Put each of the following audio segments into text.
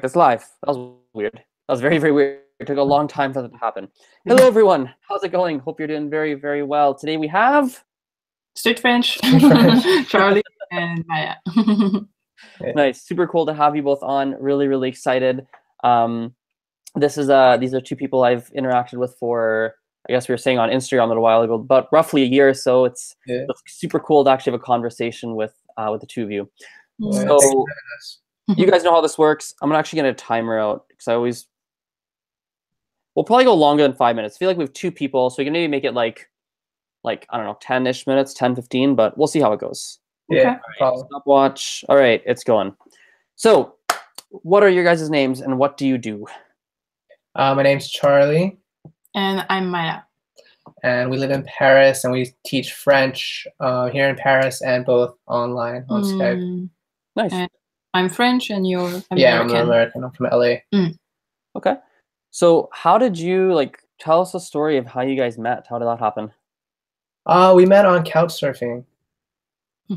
That's live. That was weird. That was very, very weird. It took a long time for that to happen. Hello, everyone. How's it going? Hope you're doing very, very well. Today we have StreetFrench, Charlie, and Maya. Nice. Super cool to have you both on. Really, really excited. These are two people I've interacted with for, I guess we were saying on Instagram a little while ago, but roughly a year or so. It's super cool to actually have a conversation with the two of you. Yeah. So you guys know how this works. I'm actually going to timer out because we'll probably go longer than 5 minutes. I feel like we have two people, so we can maybe make it like I don't know, 10-ish minutes, 10, 15, but we'll see how it goes. Yeah. Okay. Stopwatch. All right, it's going. So, what are your guys' names and what do you do? My name's Charlie. And I'm Maya. And we live in Paris and we teach French here in Paris and both online on Skype. Nice. And I'm French and you're American. Yeah, I'm American. I'm from LA. Okay. So how did you, tell us the story of how you guys met? How did that happen? We met on couch surfing.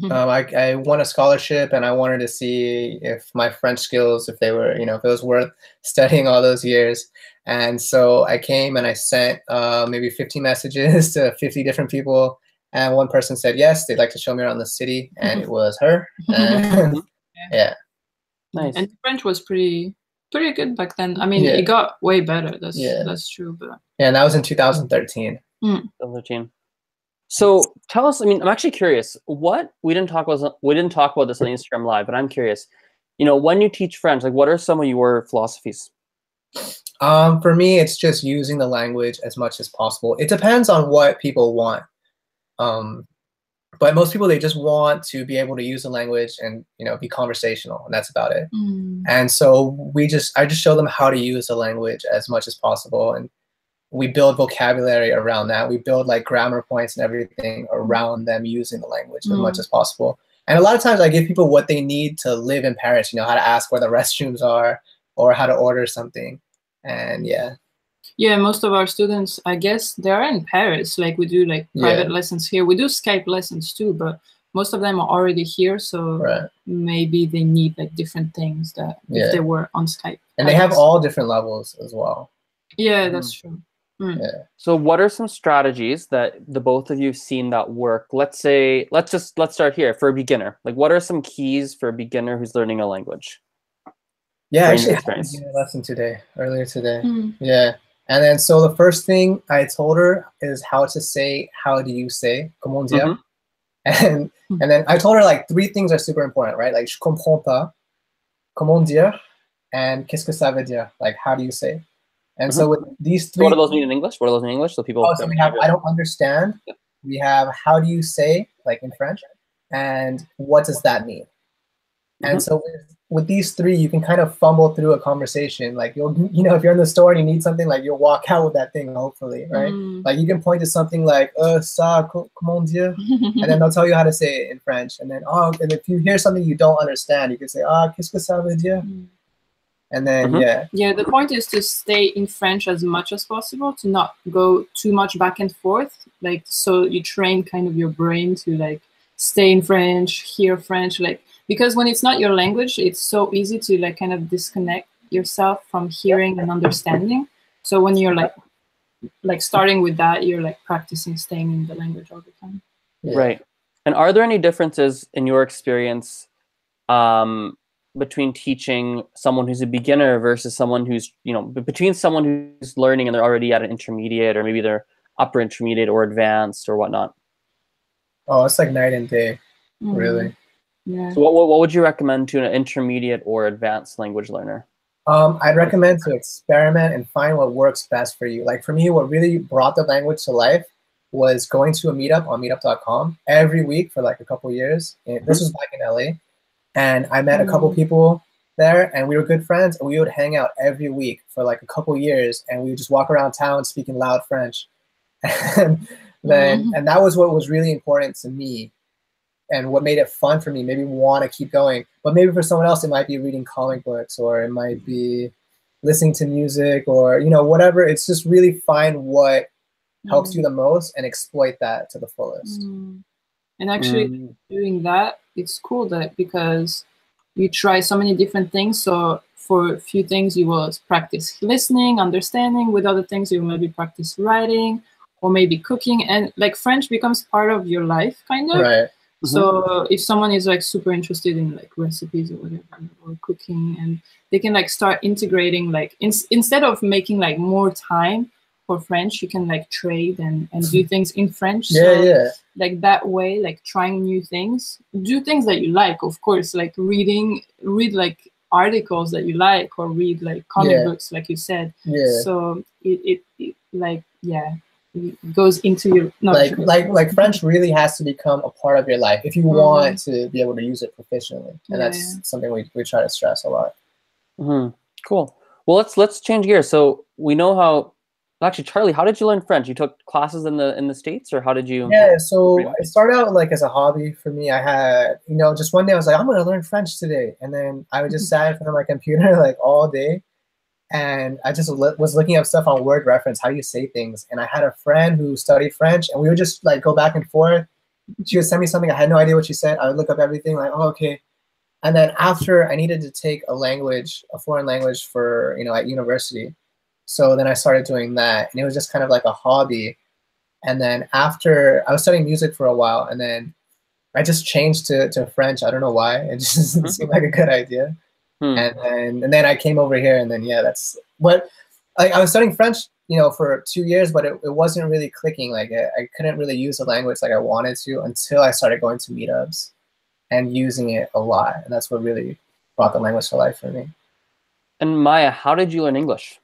I won a scholarship and I wanted to see if my French skills, if they were, if it was worth studying all those years. And so I came and I sent maybe 50 messages to 50 different people. And one person said yes, they'd like to show me around the city. And it was her. And, yeah. Nice. And French was pretty good back then. I mean, it got way better. That's true. But yeah, and that was in 2013. 2013. So tell us. I mean, I'm actually curious. We didn't talk about this on Instagram Live, but I'm curious. When you teach French, what are some of your philosophies? For me, it's just using the language as much as possible. It depends on what people want. But most people, they just want to be able to use the language and be conversational, and that's about it. And so I just show them how to use the language as much as possible, and we build vocabulary around that. We build grammar points and everything around them using the language as much as possible. And a lot of times I give people what they need to live in Paris, how to ask where the restrooms are or how to order something. And yeah, most of our students, I guess, they're in Paris. We do private lessons here. We do Skype lessons too, but most of them are already here. So maybe they need different things that if they were on Skype. And they have all different levels as well. Yeah, that's true. Yeah. So what are some strategies that the both of you have seen that work? Let's start here for a beginner. What are some keys for a beginner who's learning a language? Yeah, I actually had a beginner lesson earlier today. Yeah. And then so the first thing I told her is how to say, how do you say, comment dire? And then I told her 3 things are super important, right? Je comprends pas, comment dire, and qu'est-ce que ça veut dire? How do you say? And so with these 3, what do those mean in English? What do those mean in English? So people. So we have I don't understand. We have how do you say, in French, and what does that mean? And so with these 3, you can kind of fumble through a conversation. You'll, if you're in the store and you need something, you'll walk out with that thing, hopefully, right? You can point to something ça, comment dire? And then they'll tell you how to say it in French. And then, and if you hear something you don't understand, you can say, qu'est-ce que ça veut dire? And then, yeah, the point is to stay in French as much as possible, to not go too much back and forth. So you train kind of your brain to stay in French, hear French, because when it's not your language, it's so easy to kind of disconnect yourself from hearing and understanding. So when you're starting with that, you're practicing staying in the language all the time. Right. And are there any differences in your experience between teaching someone who's a beginner versus someone who's, between someone who's learning and they're already at an intermediate, or maybe they're upper intermediate or advanced or whatnot? Oh, it's night and day, really. Yeah. So what would you recommend to an intermediate or advanced language learner? I'd recommend to experiment and find what works best for you. For me, what really brought the language to life was going to a meetup on meetup.com every week for a couple years. And this was back in LA. And I met a couple people there, and we were good friends, and we would hang out every week for a couple years, and we would just walk around town speaking loud French. And that was what was really important to me, and what made it fun for me, maybe want to keep going. But maybe for someone else, it might be reading comic books, or it might be listening to music, or whatever. It's just really find what helps you the most and exploit that to the fullest. And actually doing that, it's cool because you try so many different things. So for a few things, you will practice listening, understanding. With other things, you will maybe practice writing or maybe cooking. And like French becomes part of your life, kind of. Right. So if someone is like super interested in like recipes or whatever, or cooking, and they can like start integrating, like instead of making like more time for French, you can like trade and do things in French. Yeah, like that way, like trying new things, do things that you like, of course, like read like articles that you like, or read like comic books, like you said. So it like, it goes into your like French really has to become a part of your life if you want to be able to use it proficiently, and that's something we try to stress a lot. Cool. Well, let's change gears. So we know how. Actually, Charlie, how did you learn French? You took classes in the States, or how did you? Yeah, so it started out like as a hobby for me. I had, just one day I was like, I'm gonna learn French today, and then I would just sat in front of my computer like all day, and I just was looking up stuff on word reference, how you say things. And I had a friend who studied French, and we would just like go back and forth. She would send me something, I had no idea what she said. I would look up everything, like, oh, okay. And then after I needed to take a foreign language for, at university. So then I started doing that, and it was just kind of like a hobby. And then after, I was studying music for a while, and then I just changed to French. I don't know why. It just seemed like a good idea. And then I came over here, and then that's what, like, I was studying French, for 2 years, but it wasn't really clicking. Like I couldn't really use the language like I wanted to until I started going to meetups and using it a lot, and that's what really brought the language to life for me. And Maya, how did you learn English?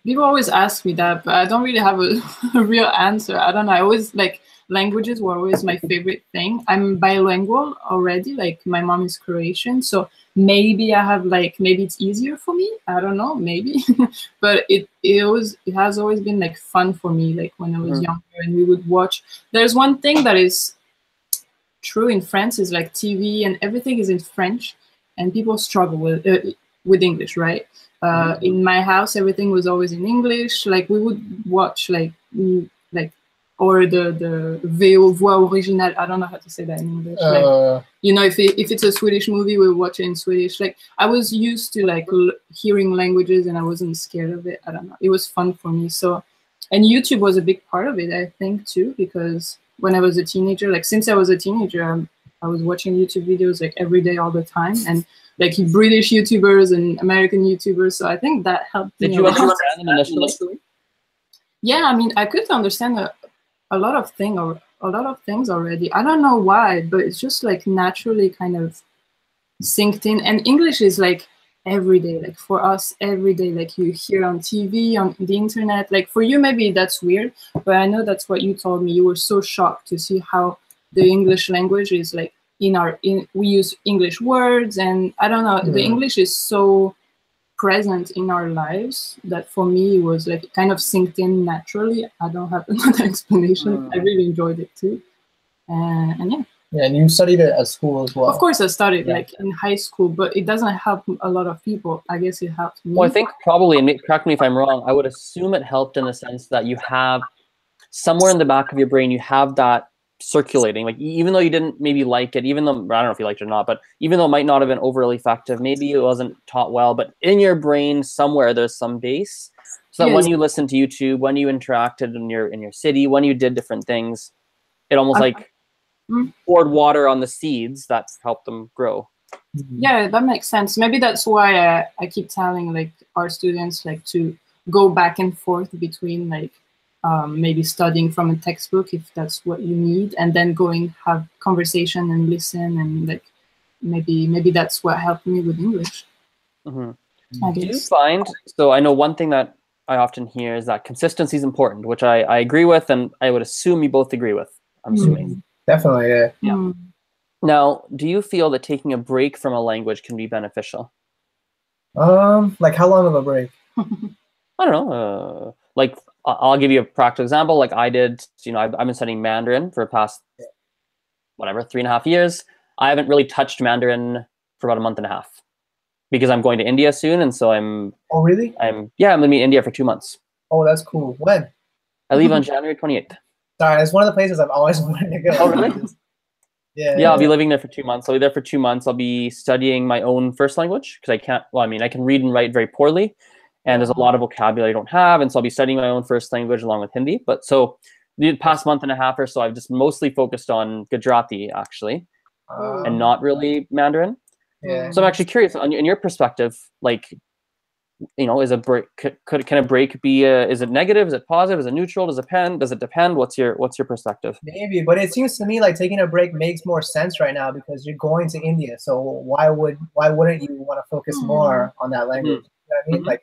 People always ask me that, but I don't really have a real answer. I don't know. I always like, languages were always my favorite thing. I'm bilingual already. Like my mom is Croatian, so maybe I have maybe it's easier for me. I don't know, maybe. But it has always been like fun for me. Like when I was younger, and we would watch. There's one thing that is true in France is like TV and everything is in French, and people struggle with English, right? In my house, everything was always in English. Like we would watch or the voix originale. I don't know how to say that in English. If it's a Swedish movie, we'll watch it in Swedish. Like I was used to hearing languages, and I wasn't scared of it. I don't know. It was fun for me. So, and YouTube was a big part of it, I think, too, because when I was a teenager, since I was a teenager, I was watching YouTube videos every day, all the time, and British YouTubers and American YouTubers. So I think that helped. Did you understand them initially? Yeah, I mean, I could understand a lot of things already. I don't know why, but it's just naturally kind of synced in. And English is every day, for us, every day, you hear on TV, on the internet. For you, maybe that's weird, but I know that's what you told me. You were so shocked to see how the English language is we use English words, and I don't know, the English is so present in our lives that for me it was kind of synced in naturally. I don't have another explanation. I really enjoyed it too, and yeah. Yeah, and you studied it at school as well. Of course, I studied in high school, but it doesn't help a lot of people. I guess it helped me. Well, I think probably, and correct me if I'm wrong, I would assume it helped in the sense that you have somewhere in the back of your brain, you have that circulating, even though you didn't maybe like it, even though, I don't know if you liked it or not, but even though it might not have been overly effective, maybe it wasn't taught well, but in your brain somewhere there's some base, so that when you listened to YouTube, when you interacted in your city, when you did different things, it almost poured water on the seeds that helped them grow. Yeah, that makes sense. Maybe that's why I keep telling our students to go back and forth between maybe studying from a textbook if that's what you need, and then going have conversation and listen, and maybe that's what helped me with English. Do you find, so I know one thing that I often hear is that consistency is important, which I agree with, and I would assume you both agree with. I'm assuming. Definitely, yeah. Now, do you feel that taking a break from a language can be beneficial? How long of a break? I don't know. I'll give you a practical example. I did, I've been studying Mandarin for the past, 3.5 years. I haven't really touched Mandarin for about a month and a half because I'm going to India soon. And so I'm... Oh, really? I'm going to be in India for 2 months. Oh, that's cool. When? I leave on January 28th. Sorry, it's one of the places I've always wanted to go. Oh, really? Yeah, I'll be living there for 2 months. I'll be there for 2 months. I'll be studying my own first language because I can't. Well, I mean, I can read and write very poorly, and there's a lot of vocabulary I don't have, and so I'll be studying my own first language along with Hindi. But so the past month and a half or so, I've just mostly focused on Gujarati actually, and not really Mandarin. Yeah. So I'm actually curious, in your perspective, like, is a break can a break be is it negative? Is it positive? Is it neutral? Does it depend? What's your perspective? Maybe, but it seems to me like taking a break makes more sense right now because you're going to India. So why wouldn't you want to focus more on that language? You know what I mean? Like,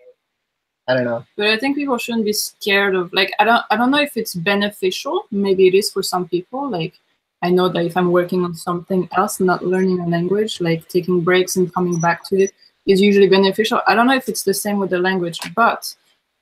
I don't know. But I think people shouldn't be scared of, like, I don't know if it's beneficial. Maybe it is for some people. Like, I know that if I'm working on something else, not learning a language, like taking breaks and coming back to it is usually beneficial. I don't know if it's the same with the language, but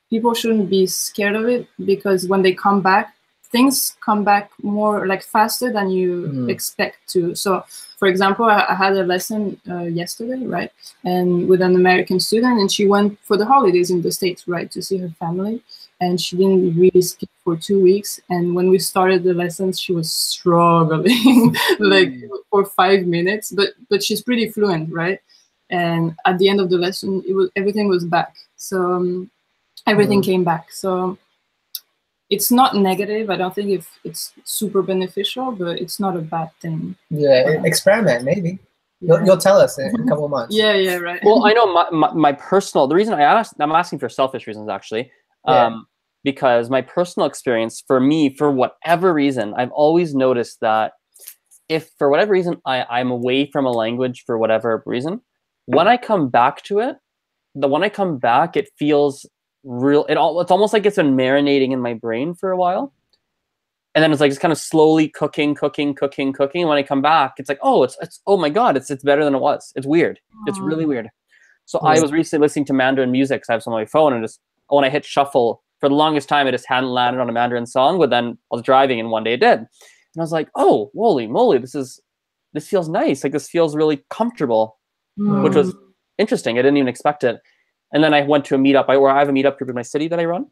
people shouldn't be scared of it because when they come back, things come back more like faster than you expect to. So, for example, I had a lesson yesterday, right? And with an American student, and she went for the holidays in the States, right, to see her family. And she didn't really speak for 2 weeks. And when we started the lessons, she was struggling like for 5 minutes, but she's pretty fluent, right? And at the end of the lesson, everything was back. So everything came back. So it's not negative. I don't think if it's super beneficial, but it's not a bad thing. Yeah, experiment maybe. You'll tell us in a couple of months. Yeah, right. Well, I know my personal, the reason I'm asking for selfish reasons actually, because my personal experience for me, for whatever reason, I've always noticed that if for whatever reason I'm away from a language for whatever reason, when I come back to it, it feels real. It's almost like it's been marinating in my brain for a while. And then it's like it's kind of slowly cooking. And when I come back, it's like, oh, it's oh my God, it's better than it was. It's weird. It's really weird. So I was recently listening to Mandarin music because I have some on my phone, and just when I hit shuffle, for the longest time, I just hadn't landed on a Mandarin song, but then I was driving and one day it did. And I was like, oh, holy moly, this feels nice. Like this feels really comfortable, which was interesting. I didn't even expect it. And then I went to a meetup where I have a meetup group in my city that I run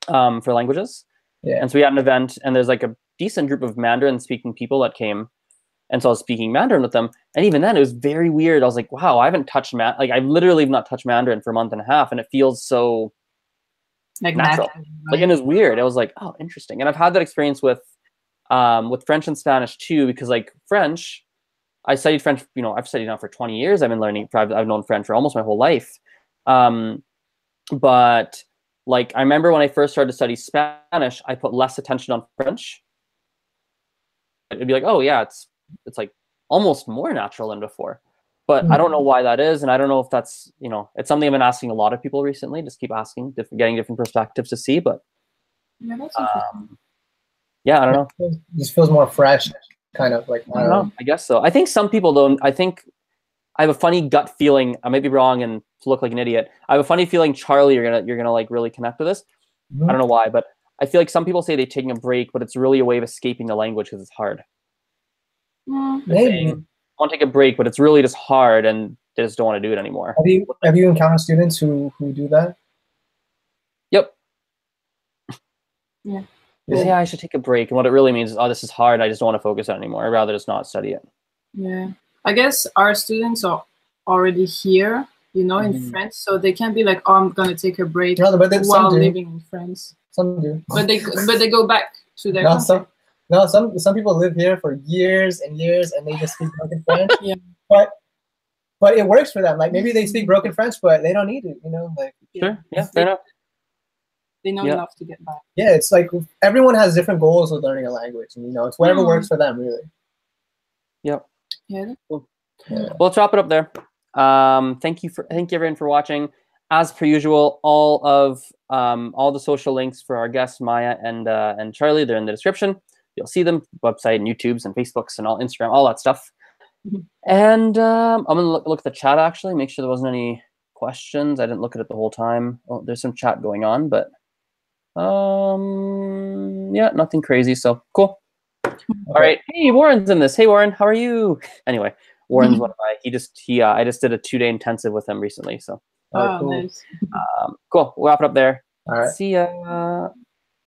for languages. Yeah. And so we had an event, and there's like a decent group of Mandarin speaking people that came. And so I was speaking Mandarin with them. And even then it was very weird. I was like, wow, I haven't touched I literally have not touched Mandarin for a month and a half. And it feels so like natural. Right? Like, and it was weird. I was like, oh, interesting. And I've had that experience with French and Spanish too, because like French, I studied French, I've studied now for 20 years. I've been learning, I've known French for almost my whole life. But like, I remember when I first started to study Spanish, I put less attention on French. It'd be like, oh yeah, it's like almost more natural than before. But I don't know why that is. And I don't know if that's, it's something I've been asking a lot of people recently, just keep asking, getting different perspectives to see. But yeah, that's interesting. Yeah, I don't know. It just feels more fresh, kind of like, I don't know. I guess so. I think some people don't. I think I have a funny gut feeling. I may be wrong and look like an idiot. I have a funny feeling, Charlie, you're gonna like really connect with this. I don't know why, but I feel like some people say they're taking a break, but it's really a way of escaping the language because it's hard. Maybe. I want to take a break, but it's really just hard, and they just don't want to do it anymore. Have you encountered students who do that? Yep. Yeah. Yeah, I should take a break. And what it really means is, oh, this is hard. I just don't want to focus on it anymore. I'd rather just not study it. Yeah. I guess our students are already here, in France. So they can't be like, oh, I'm going to take a break while living in France. Some do. But they go back to their country. Some people live here for years and years and they just speak broken French. Yeah. But it works for them. Like maybe they speak broken French, but they don't need it, like. Sure. Yeah, fair enough. They know enough to get back. Yeah, it's like everyone has different goals with learning a language, and it's whatever works for them, really. Yep. Yeah. Cool. Yeah. Well, let's wrap it up there. Thank you everyone for watching. As per usual, all the social links for our guests Maya and Charlie, they're in the description. You'll see them, website and YouTube's and Facebook's and all Instagram, all that stuff. And I'm gonna look at the chat actually, make sure there wasn't any questions. I didn't look at it the whole time. Oh, there's some chat going on, but yeah, nothing crazy. So cool. Okay. All right. Hey, Warren's in this. Hey, Warren, how are you? Anyway, Warren's one of my. I just did a 2-day intensive with him recently. So cool. Nice. Cool. We'll wrap it up there. All right. See ya.